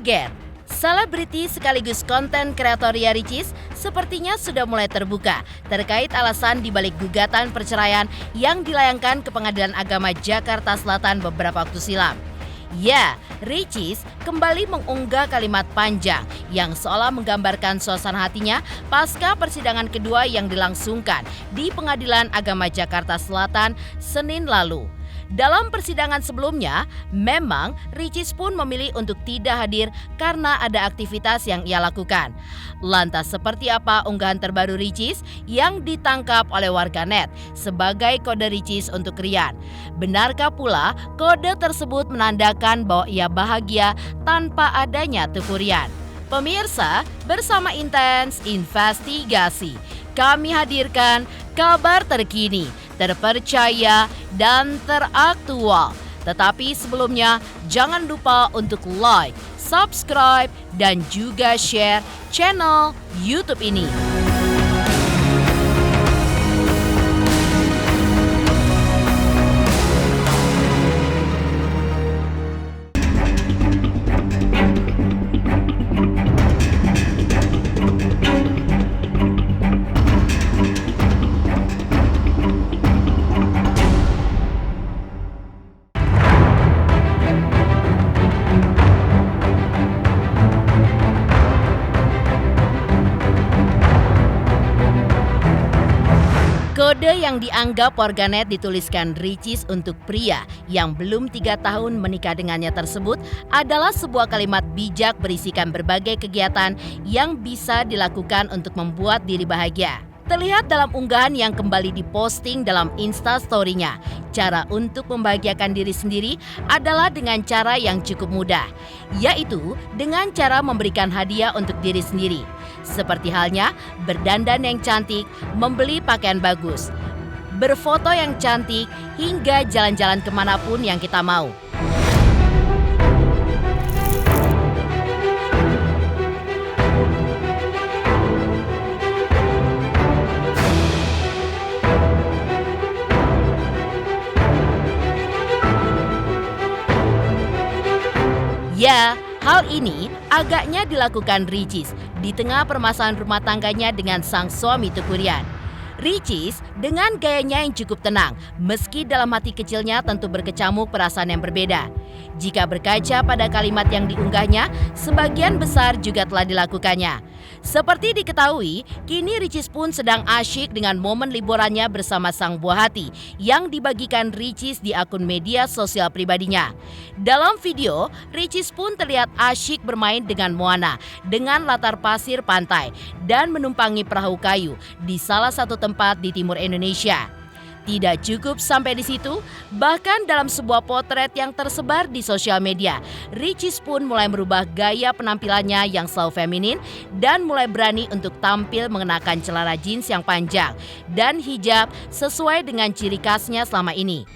kaget. Selebriti sekaligus konten kreator Ria Ricis sepertinya sudah mulai terbuka terkait alasan dibalik gugatan perceraian yang dilayangkan ke Pengadilan Agama Jakarta Selatan beberapa waktu silam. Ya, Ricis kembali mengunggah kalimat panjang yang seolah menggambarkan suasana hatinya pasca persidangan kedua yang dilangsungkan di Pengadilan Agama Jakarta Selatan Senin lalu. Dalam persidangan sebelumnya, memang Ricis pun memilih untuk tidak hadir karena ada aktivitas yang ia lakukan. Lantas seperti apa unggahan terbaru Ricis yang ditangkap oleh warganet sebagai kode Ricis untuk Rian? Benarkah pula kode tersebut menandakan bahwa ia bahagia tanpa adanya Teuku Ryan? Pemirsa, bersama Intens Investigasi, kami hadirkan kabar terkini, terpercaya, dan teraktual. Tetapi sebelumnya, jangan lupa untuk like, subscribe, dan juga share channel YouTube ini. Kode yang dianggap warganet dituliskan Ricis untuk pria yang belum 3 tahun menikah dengannya tersebut adalah sebuah kalimat bijak berisikan berbagai kegiatan yang bisa dilakukan untuk membuat diri bahagia. Terlihat dalam unggahan yang kembali diposting dalam Instastory-nya. Cara untuk membahagiakan diri sendiri adalah dengan cara yang cukup mudah, yaitu dengan cara memberikan hadiah untuk diri sendiri. Seperti halnya berdandan yang cantik, membeli pakaian bagus, berfoto yang cantik, hingga jalan-jalan kemanapun yang kita mau. Ya, hal ini agaknya dilakukan Ricis di tengah permasalahan rumah tangganya dengan sang suami Teuku Ryan. Ricis dengan gayanya yang cukup tenang, meski dalam hati kecilnya tentu berkecamuk perasaan yang berbeda. Jika berkaca pada kalimat yang diunggahnya, sebagian besar juga telah dilakukannya. Seperti diketahui, kini Ricis pun sedang asyik dengan momen liburannya bersama sang buah hati yang dibagikan Ricis di akun media sosial pribadinya. Dalam video, Ricis pun terlihat asyik bermain dengan Moana dengan latar pasir pantai dan menumpangi perahu kayu di salah satu tempat di timur Indonesia. Tidak cukup sampai di situ, bahkan dalam sebuah potret yang tersebar di sosial media, Ricis pun mulai merubah gaya penampilannya yang selalu feminin dan mulai berani untuk tampil mengenakan celana jeans yang panjang dan hijab sesuai dengan ciri khasnya selama ini.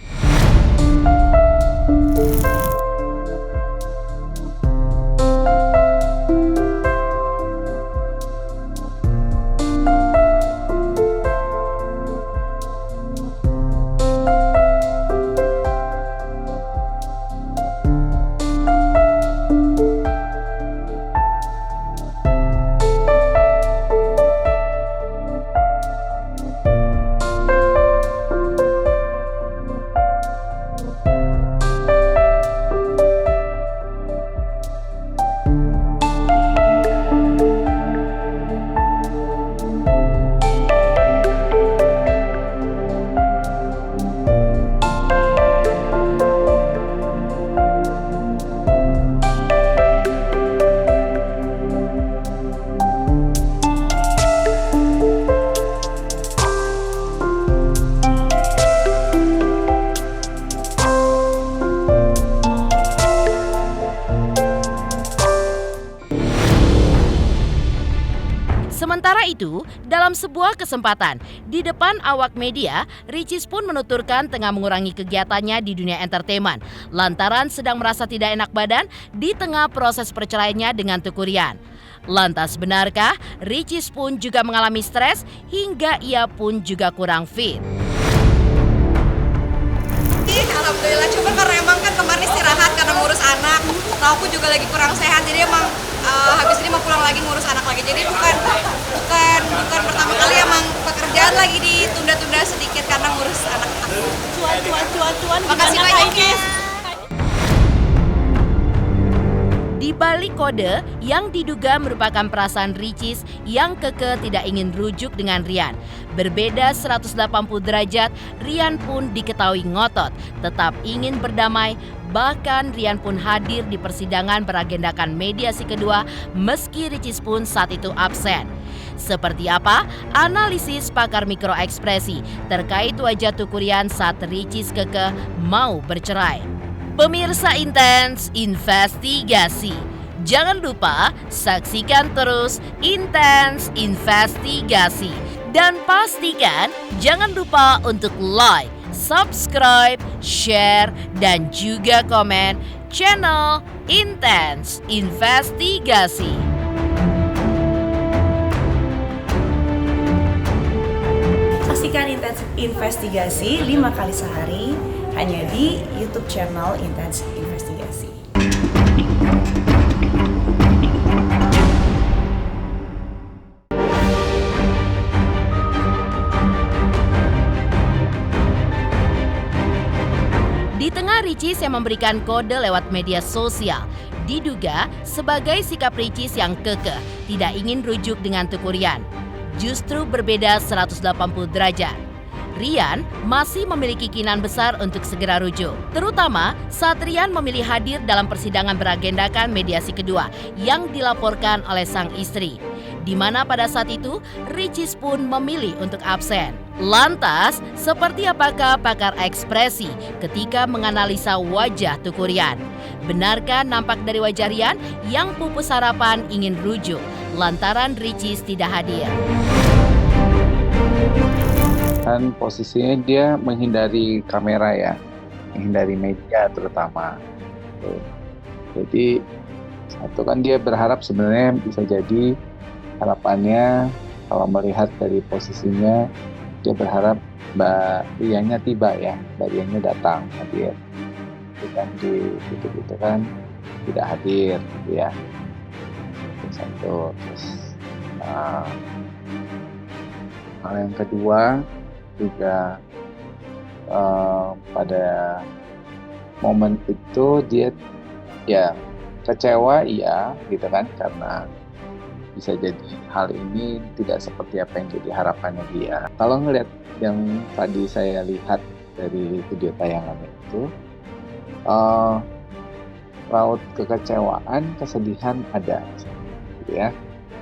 Sementara itu, dalam sebuah kesempatan di depan awak media, Ricis pun menuturkan tengah mengurangi kegiatannya di dunia entertainment lantaran sedang merasa tidak enak badan di tengah proses perceraiannya dengan Teuku Ryan. Lantas benarkah Ricis pun juga mengalami stres hingga ia pun juga kurang fit? Alhamdulillah, coba karena emang kan kemarin istirahat karena ngurus anak. Nah aku juga juga lagi kurang sehat, jadi emang habis ini mau pulang lagi ngurus anak lagi. Jadi bukan pertama kali, emang pekerjaan lagi ditunda-tunda sedikit karena ngurus anak aku. Cuan. Makasih banyak ya. Di balik kode yang diduga merupakan perasaan Ricis yang keke tidak ingin rujuk dengan Rian. Berbeda 180 derajat, Rian pun diketahui ngotot, tetap ingin berdamai. Bahkan Rian pun hadir di persidangan beragendakan mediasi kedua meski Ricis pun saat itu absen. Seperti apa analisis pakar mikroekspresi terkait wajah Tuku Rian saat Ricis keke mau bercerai? Pemirsa Intens Investigasi, jangan lupa saksikan terus Intens Investigasi dan pastikan jangan lupa untuk like, subscribe, share, dan juga komen channel Intens Investigasi. Saksikan Intens Investigasi 5 kali sehari hanya di YouTube channel Intens Investigasi. Di tengah Ricis yang memberikan kode lewat media sosial, diduga sebagai sikap Ricis yang kekeh tidak ingin rujuk dengan Tuku Rian. Justru berbeda 180 derajat. Rian masih memiliki keinginan besar untuk segera rujuk, terutama saat Rian memilih hadir dalam persidangan beragendakan mediasi kedua yang dilaporkan oleh sang istri, di mana pada saat itu Ricis pun memilih untuk absen. Lantas, seperti apakah pakar ekspresi ketika menganalisa wajah Tuku Rian? Benarkah nampak dari wajah Rian yang pupus harapan ingin rujuk lantaran Ricis tidak hadir? Kan posisinya dia menghindari kamera ya, menghindari media terutama. Tuh. Jadi satu kan dia berharap sebenarnya bisa jadi harapannya kalau melihat dari posisinya dia berharap Mbak Riannya tiba ya, Mbak Riannya datang hadir. Bukan gitu kan tidak hadir gitu ya. Terus satu, terus hal yang kedua juga pada momen itu dia ya kecewa iya gitu kan, karena bisa jadi hal ini tidak seperti apa yang jadi harapannya dia. Kalau ngelihat yang tadi saya lihat dari video tayangan itu, raut kekecewaan, kesedihan ada gitu ya.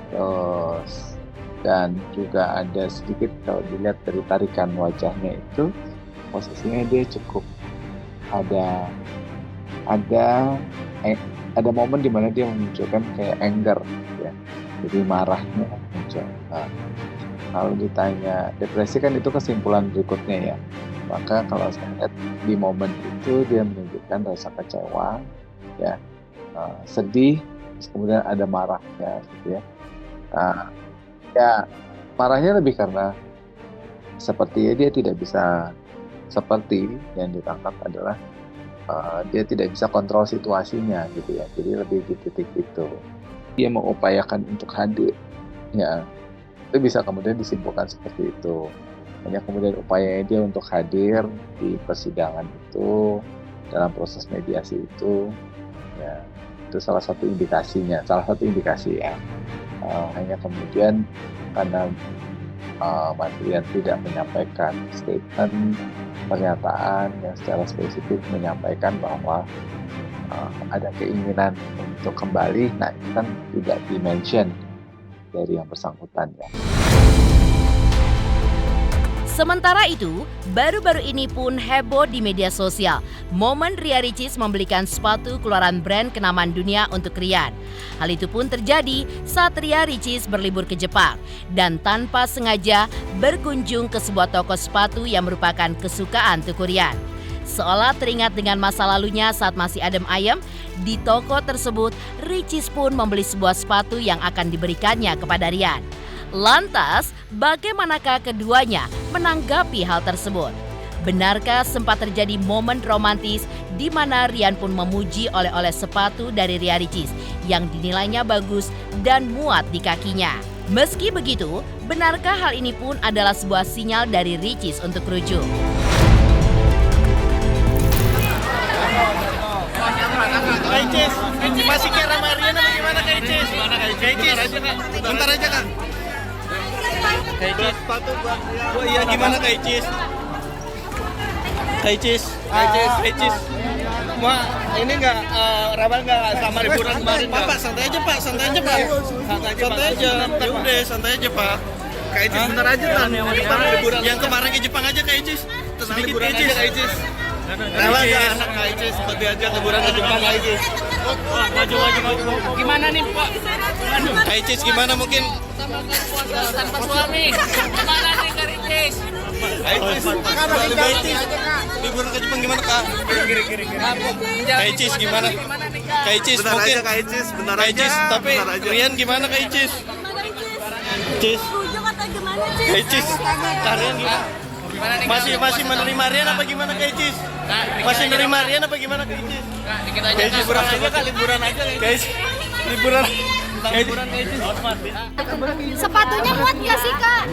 Terus dan juga ada sedikit kalau dilihat dari tarikan wajahnya itu posisinya dia cukup ada momen di mana dia memunculkan kayak anger ya, jadi marahnya muncul. Nah, kalau ditanya depresi kan itu kesimpulan berikutnya ya, maka kalau saya lihat di momen itu dia menunjukkan rasa kecewa ya, sedih, kemudian ada marahnya gitu ya. Ya, marahnya lebih karena sepertinya dia tidak bisa, seperti yang ditangkap adalah dia tidak bisa kontrol situasinya gitu ya. Jadi lebih di titik itu. Dia mengupayakan untuk hadir, ya itu bisa kemudian disimpulkan seperti itu. Hanya kemudian upayanya dia untuk hadir di persidangan itu, dalam proses mediasi itu, ya itu salah satu indikasinya, salah satu indikasi ya. Hanya kemudian karena Mas Rian tidak menyampaikan statement, pernyataan yang secara spesifik menyampaikan bahwa ada keinginan untuk kembali, nah itu kan tidak di-mention dari yang bersangkutan ya. Sementara itu, baru-baru ini pun heboh di media sosial. Momen Ria Ricis membelikan sepatu keluaran brand kenamaan dunia untuk Rian. Hal itu pun terjadi saat Ria Ricis berlibur ke Jepang dan tanpa sengaja berkunjung ke sebuah toko sepatu yang merupakan kesukaan Tuku Rian. Seolah teringat dengan masa lalunya saat masih adem ayem, di toko tersebut Ricis pun membeli sebuah sepatu yang akan diberikannya kepada Rian. Lantas, bagaimanakah keduanya menanggapi hal tersebut? benarkah sempat terjadi momen romantis di mana Rian pun memuji oleh-oleh sepatu dari Ria Ricis yang dinilainya bagus dan muat di kakinya? Meski begitu, benarkah hal ini pun adalah sebuah sinyal dari Ricis untuk rujuk? Kak Icis, masih kira sama Rian apa gimana Kak Icis? Kak Icis, bentar aja Kak. Kak Icis, sepatu buat Rian. Oh iya, gimana Kak Icis? Kak Icis, Kak Icis. Ma, ini nggak Rabal nggak sama liburan kemarin nggak? Pak, santai aja Pak, santai aja Pak. Santai aja, udah santai aja Pak. Kak Icis bentar aja kan. Yang kemarin ke Jepang aja Kak Icis. Sedikit Kak Icis. Kak Icis. Rabal nggak anak Kak Icis, seperti aja liburan ke Jepang Kak Icis. Maju. Gimana nih Pak? Kak Icis gimana mungkin? Tanpa suami. Gimana nih Kak Icis? Kak Icis, liburan ke Jepang gimana Kak? Kiri. Kak Icis gimana? Kak Icis mungkin. Kak Icis, bentar aja. Tapi Rian gimana Kak Icis? Icis. Kak Icis, Rian gimana? Masih menerima Rian apa gimana Kak Icis? Masih menerima Rian apa gimana Kak Icis? Kak Icis liburan aja Kak, liburan aja Kak Icis. Liburan Kak Icis. Sepatunya muat nggak sih Kak?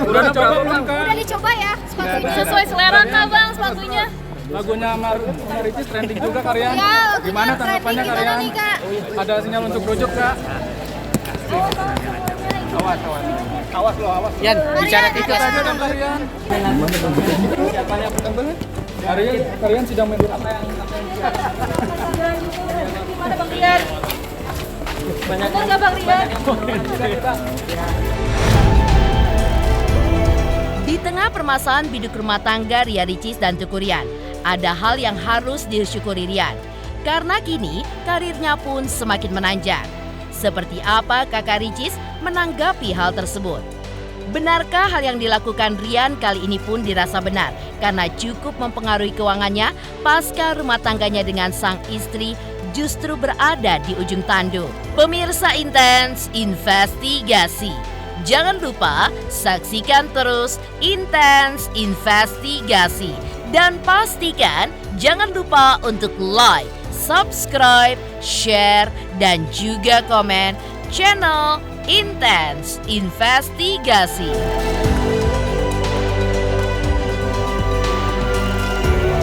Udah coba belum Kak? Udah dicoba ya sepatunya. Sesuai selera Kak Bang sepatunya. Lagunya Maricis trending juga Karian. Ya, Gimana tanggapannya Karian? nih, Kak? Ada sinyal untuk rujuk Kak? Awas loh. Yan, bicara Ikut aja dong Karian. Siapa yang pertama banget? Karian sedang main apa yang Gimana Bang Rian? Bener nggak Bang Rian? Di tengah permasalahan biduk rumah tangga Ria Ricis dan Teuku Rian, ada hal yang harus disyukuri Rian. Karena kini karirnya pun semakin menanjak. Seperti apa kakak Ricis menanggapi hal tersebut? Benarkah hal yang dilakukan Rian kali ini pun dirasa benar karena cukup mempengaruhi keuangannya pasca rumah tangganya dengan sang istri justru berada di ujung tanduk? Pemirsa Intens Investigasi, jangan lupa saksikan terus Intens Investigasi dan pastikan jangan lupa untuk like, subscribe, share, dan juga komen channel Intens Investigasi.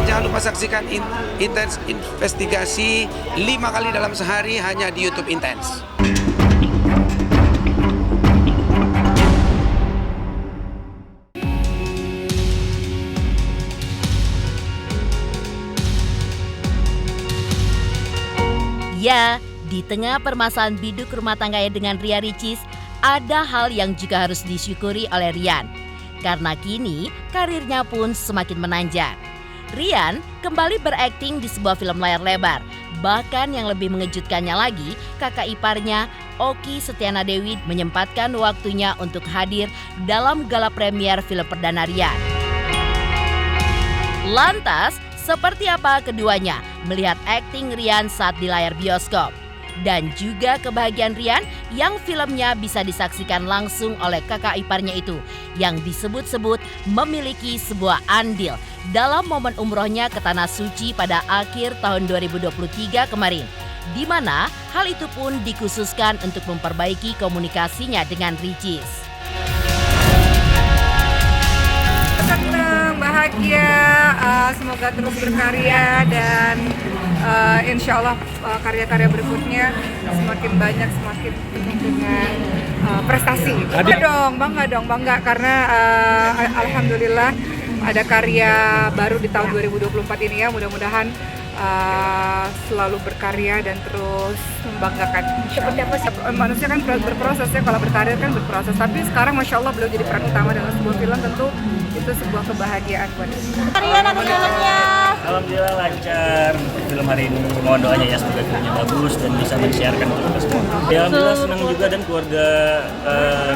Jangan lupa saksikan Intens Investigasi 5 kali dalam sehari hanya di YouTube Intens. Ya, di tengah permasalahan biduk rumah tangganya dengan Ria Ricis, ada hal yang juga harus disyukuri oleh Rian. Karena kini karirnya pun semakin menanjak. Rian kembali berakting di sebuah film layar lebar. Bahkan yang lebih mengejutkannya lagi, kakak iparnya Oki Setiana Dewi menyempatkan waktunya untuk hadir dalam gala premier film perdana Rian. Lantas, seperti apa keduanya melihat akting Rian saat di layar bioskop? Dan juga kebahagiaan Rian yang filmnya bisa disaksikan langsung oleh kakak iparnya itu yang disebut-sebut memiliki sebuah andil dalam momen umrohnya ke Tanah Suci pada akhir tahun 2023 kemarin, di mana hal itu pun dikhususkan untuk memperbaiki komunikasinya dengan Ricis. Senang, bahagia, semoga terus berkarya dan insya Allah karya-karya berikutnya semakin banyak, semakin penuh dengan prestasi. Bangga dong, karena alhamdulillah ada karya baru di tahun 2024 ini ya, mudah-mudahan selalu berkarya dan terus membanggakan. Seperti apa sih? Manusia kan berproses ya, kalau berkarir kan berproses. Tapi sekarang Masya Allah beliau jadi peran utama dalam sebuah film, tentu itu sebuah kebahagiaan buat kita. Rian ada filmnya. Alhamdulillah lancar film hari ini. Mohon doanya ya semoga filmnya bagus dan bisa mensiarkan untuk kita semua. Ya, alhamdulillah senang juga dan keluarga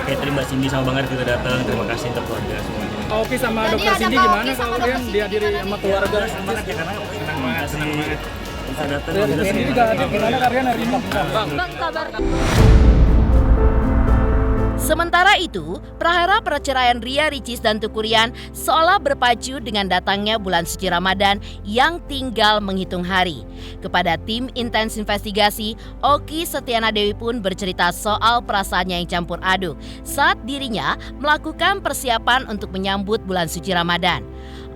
Catherine, Mbak Cindy sama Bang Arif juga datang. Terima kasih untuk keluarga semuanya. Oki sama Dokter Cindy gimana kalau Rian dihadiri sama keluarga? Senang banget ya karena senang banget bisa datang. Ini juga ada gimana Rian hari ini? Bang kabar. Sementara itu, prahara perceraian Ria Ricis dan Teuku Ryan seolah berpacu dengan datangnya bulan suci Ramadan yang tinggal menghitung hari. Kepada tim Intens Investigasi, Oki Setiana Dewi pun bercerita soal perasaannya yang campur aduk saat dirinya melakukan persiapan untuk menyambut bulan suci Ramadan.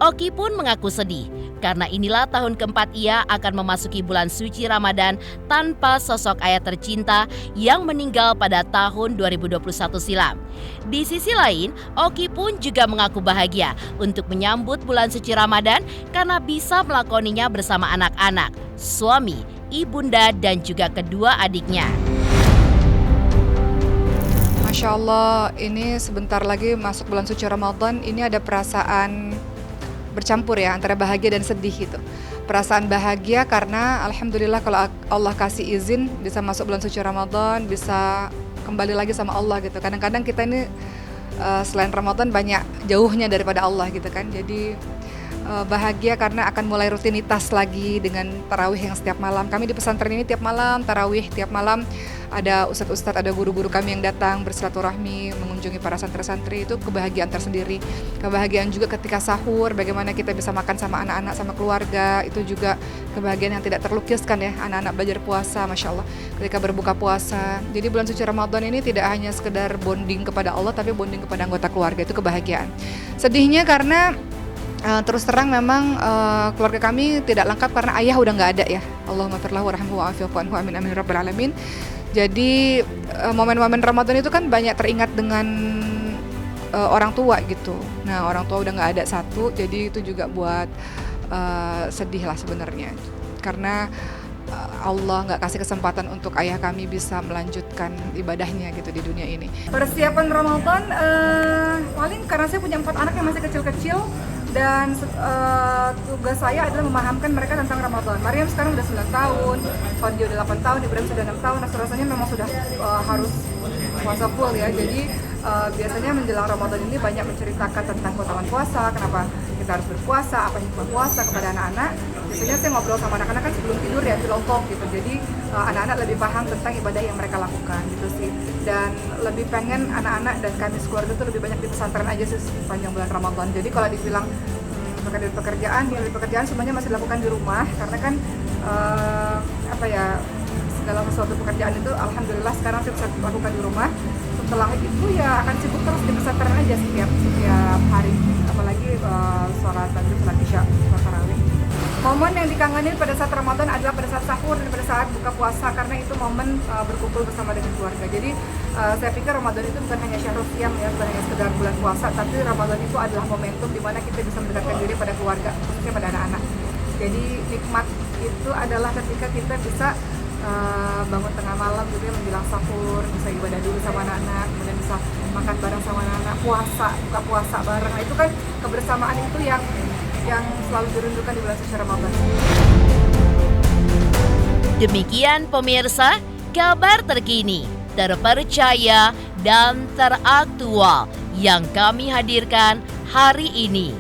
Oki pun mengaku sedih karena inilah tahun keempat ia akan memasuki bulan suci Ramadan tanpa sosok ayah tercinta yang meninggal pada tahun 2021 silam. Di sisi lain, Oki pun juga mengaku bahagia untuk menyambut bulan suci Ramadan karena bisa melakoninya bersama anak-anak, suami, ibunda, dan juga kedua adiknya. Masya Allah, ini sebentar lagi masuk bulan suci Ramadan, ini ada perasaan bercampur ya, antara bahagia dan sedih gitu. Perasaan bahagia karena alhamdulillah kalau Allah kasih izin bisa masuk bulan suci Ramadan, bisa kembali lagi sama Allah gitu. Kadang-kadang kita ini selain Ramadan banyak jauhnya daripada Allah gitu kan. Jadi bahagia karena akan mulai rutinitas lagi dengan tarawih yang setiap malam. Kami di pesantren ini tiap malam tarawih, tiap malam ada ustadz-ustadz, ada guru-guru kami yang datang bersilaturahmi, mengunjungi para santri-santri. Itu kebahagiaan tersendiri. Kebahagiaan juga ketika sahur, bagaimana kita bisa makan sama anak-anak, sama keluarga. Itu juga kebahagiaan yang tidak terlukiskan ya, anak-anak belajar puasa, Masya Allah, ketika berbuka puasa. Jadi bulan suci Ramadan ini tidak hanya sekedar bonding kepada Allah, tapi bonding kepada anggota keluarga, itu kebahagiaan. Sedihnya karena terus terang memang keluarga kami tidak lengkap karena ayah udah nggak ada ya. Allahumma firlahu warhamhu wa'afihu anhu amin amin rabbil alamin. Jadi momen-momen Ramadan itu kan banyak teringat dengan orang tua gitu. Nah, orang tua udah nggak ada satu, jadi itu juga buat sedih lah sebenarnya. Karena Allah nggak kasih kesempatan untuk ayah kami bisa melanjutkan ibadahnya gitu di dunia ini. Persiapan Ramadan paling karena saya punya 4 anak yang masih kecil-kecil dan tugas saya adalah memahamkan mereka tentang Ramadan. Maryam sekarang udah 9 tahun, Fadli udah 8 tahun, Ibrahim sudah 6 tahun. Rasanya memang sudah harus puasa full ya. Jadi biasanya menjelang Ramadan ini banyak menceritakan tentang keutamaan puasa, kenapa kita harus berpuasa, apa hikmah puasa kepada anak-anak. Biasanya saya ngobrol sama anak-anak kan sebelum tidur ya, pillow talk gitu. Jadi anak-anak lebih paham tentang ibadah yang mereka lakukan gitu sih. Dan lebih pengen anak-anak dan kami sekeluarga itu lebih banyak di pesantren aja sih sepanjang bulan Ramadan. Jadi kalau dibilang pekerjaan semuanya masih dilakukan di rumah karena kan segala sesuatu pekerjaan itu alhamdulillah sekarang saya bisa lakukan di rumah. Setelah itu ya akan sibuk terus di pesantren aja setiap hari, apalagi sholat maghrib, sholat isya, sholat tarawih. Momen yang dikangenin pada saat Ramadan adalah pada saat sahur dan pada saat buka puasa karena itu momen berkumpul bersama dengan keluarga. Jadi saya pikir Ramadan itu bukan hanya syahrul qiyam ya, bukan hanya sekedar bulan puasa, tapi Ramadan itu adalah momentum di mana kita bisa mendekatkan diri pada keluarga, khususnya pada anak-anak. Jadi nikmat itu adalah ketika kita bisa bangun tengah malam gitu ya, menjelang sahur, bisa ibadah dulu sama anak-anak, kemudian bisa makan bareng sama anak-anak, puasa, buka puasa bareng. Nah, itu kan kebersamaan itu yang selalu dirindukan di bulan suci Ramadan. Demikian pemirsa, kabar terkini, terpercaya, dan teraktual yang kami hadirkan hari ini.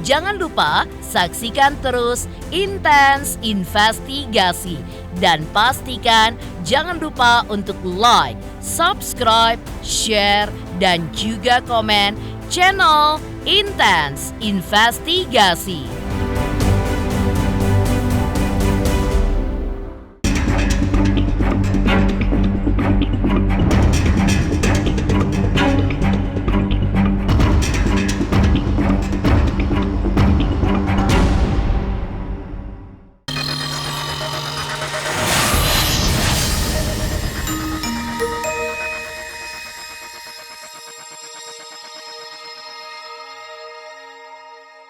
Jangan lupa saksikan terus Intens Investigasi dan pastikan jangan lupa untuk like, subscribe, share, dan juga komen channel Intens Investigasi.